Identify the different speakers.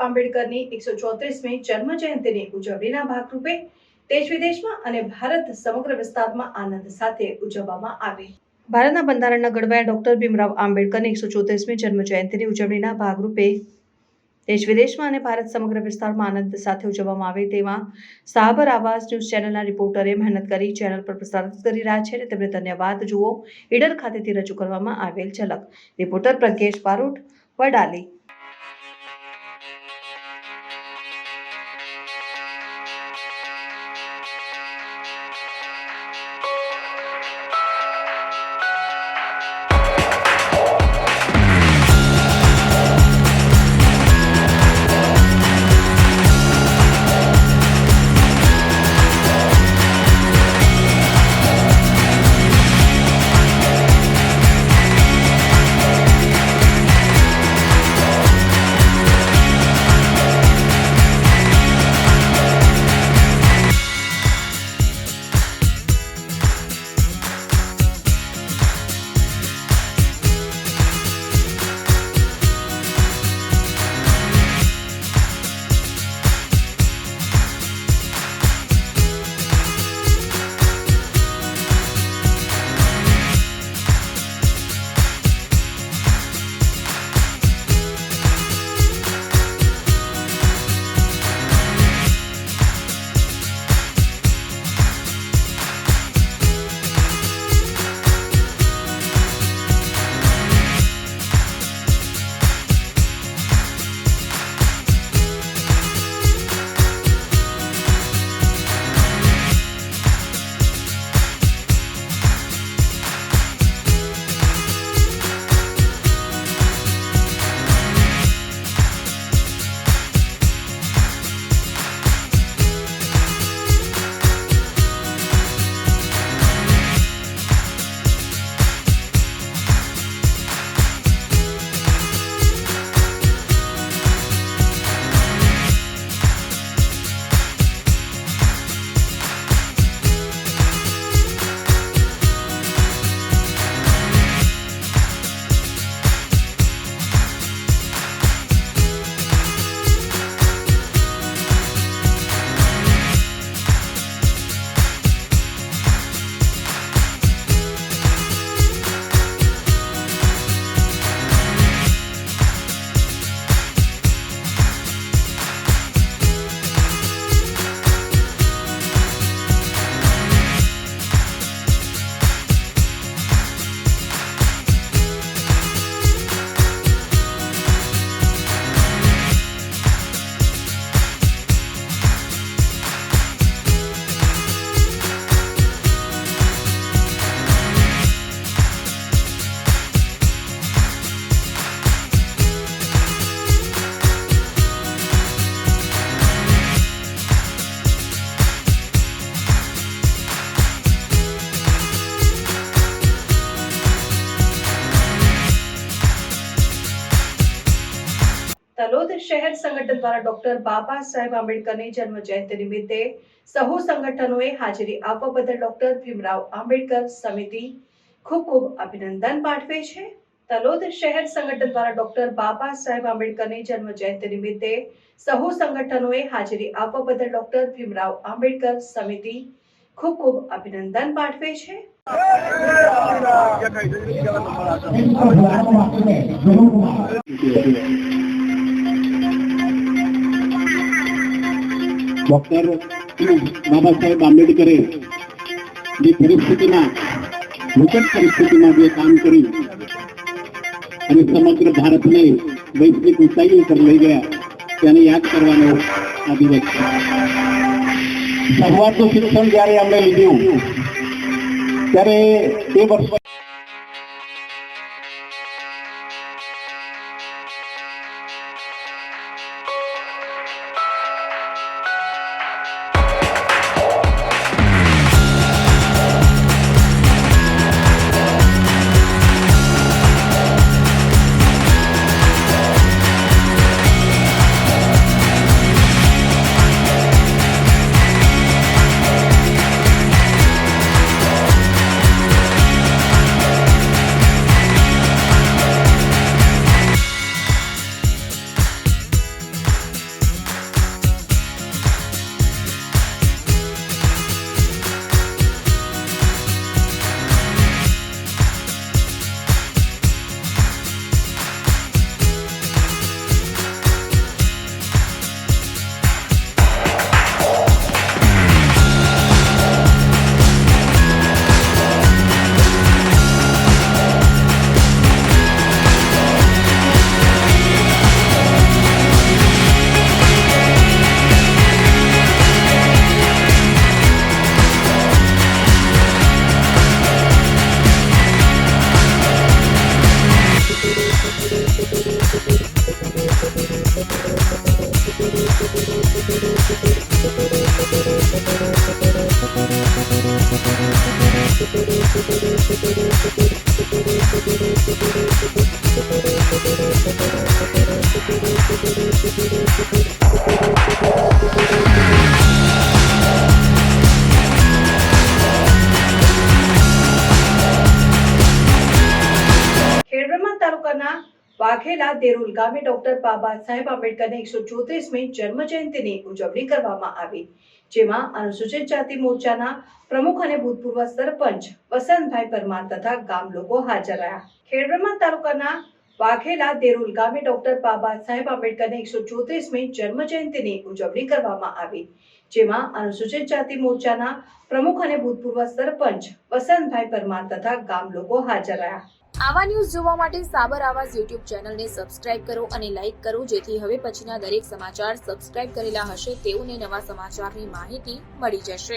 Speaker 1: આંબેડકરની 134મી જન્મ જયંતિની ઉજવણીના ભાગરૂપે દેશ વિદેશમાં અને ભારત સમગ્ર વિસ્તારમાં આનંદ સાથે ઉજવવામાં આવી। ભારતના બંધારણના ઘડવૈયા ડોક્ટર ભીમરાવ આંબેડકરની 134મી જન્મ જયંતિની ઉજવણીના ભાગરૂપે દેશ વિદેશમાં અને ભારત સમગ્ર વિસ્તારમાં આનંદ સાથે ઉજવવામાં આવે તેમાં સાબર આવાસ ન્યૂઝ ચેનલના રિપોર્ટરે મહેનત કરી ચેનલ પર પ્રસારિત કરી રહ્યા છે અને તેમને ધન્યવાદ। જુઓ ઈડર ખાતેથી રજૂ કરવામાં આવેલ ઝલક। રિપોર્ટર પ્રજ્ઞેશ બારોટ, વડાલી। તલોદ શહેર સંગઠન દ્વારા ડોક્ટર બાબા સાહેબ આંબેડકરની જન્મ જયંતિ નિમિત્તે સહુ સંગઠનોએ હાજરી આપવા બદલ ડોક્ટર ભીમરાવ આંબેડકર સમિતિ ખૂબ અભિનંદન પાઠવે છે। તલોદ શહેર સંગઠન દ્વારા ડોક્ટર બાબા સાહેબ આંબેડકરની જન્મ જયંતિ નિમિત્તે સહુ સંગઠનોએ હાજરી આપવા બદલ ડોક્ટર ભીમરાવ આંબેડકર સમિતિ ખૂબ અભિનંદન પાઠવે છે।
Speaker 2: ડોક્ટર બાબા સાહેબ આંબેડકરે જે પરિસ્થિતિમાં વિકટ પરિસ્થિતિમાં જે કામ કર્યું અને સમગ્ર ભારતને વૈશ્વિક ઊંચાઈઓ પર લઈ ગયા તેને યાદ કરવાનો આ દિવસ છે। શરૂઆતનું શિક્ષણ જ્યારે અમને લીધું ત્યારે તે વર્ષ
Speaker 1: ખેડબ્રહ્મા તાલુકાના વાઘેલા દેરોલ ગામે ડોક્ટર બાબા સાહેબ આંબેડકરની 134મી જન્મ જયંતિની ઉજવણી કરવામાં આવી, જેમાં અનુસૂચિત જાતિ મોરચાના પ્રમુખ અને ભૂતપૂર્વ સરપંચ વસંતભાઈ પરમાર તથા ગામ લોકો હાજર રહ્યા. ખેડબ્રહ્મા તાલુકાના વાઘેલા દેરોલ ગામે ડોક્ટર બાબા સાહેબ આંબેડકરની 134મી જન્મ જયંતિની ઉજવણી કરવામાં આવી, જેમાં અનુસૂચિત જાતિ મોરચાના પ્રમુખ અને ભૂતપૂર્વ સરપંચ વસંતભાઈ પરમાર તથા ગામ લોકો હાજર રહ્યા.
Speaker 3: આવા ન્યૂઝ જોવા માટે સાબર આવાઝ યુટ્યુબ ચેનલને સબસ્ક્રાઇબ કરો અને લાઇક કરો, જેથી હવે પછીના દરેક સમાચાર સબસ્ક્રાઇબ કરેલા હશે તેઓને નવા સમાચારની માહિતી મળી જશે.